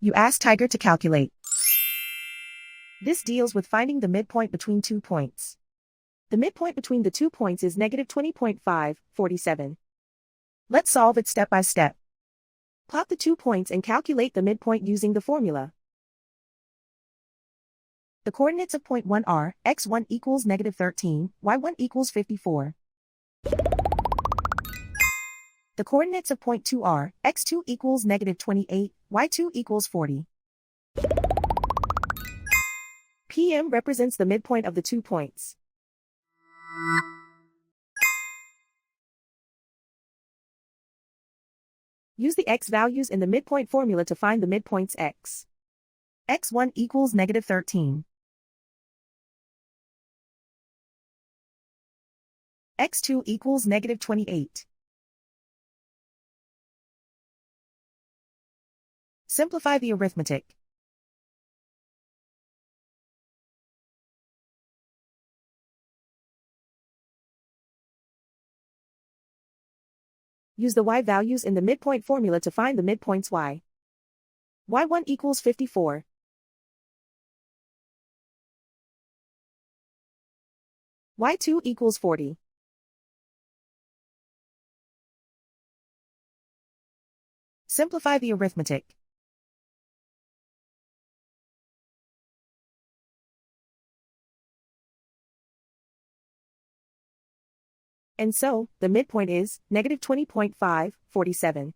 You ask Tiger to calculate. This deals with finding the midpoint between 2 points. The midpoint between the 2 points is negative 20.547. Let's solve it step by step. Plot the 2 points and calculate the midpoint using the formula. The coordinates of point 1 are, x1 equals negative 13, y1 equals 54. The coordinates of point 2 are, x2 equals negative 28, y2 equals 40. PM represents the midpoint of the 2 points. Use the x values in the midpoint formula to find the midpoints x. x1 equals negative 13. x2 equals negative 28. Simplify the arithmetic. Use the y values in the midpoint formula to find the midpoints y. y1 equals 54. y2 equals 40. Simplify the arithmetic. And so, the midpoint is negative 20.547.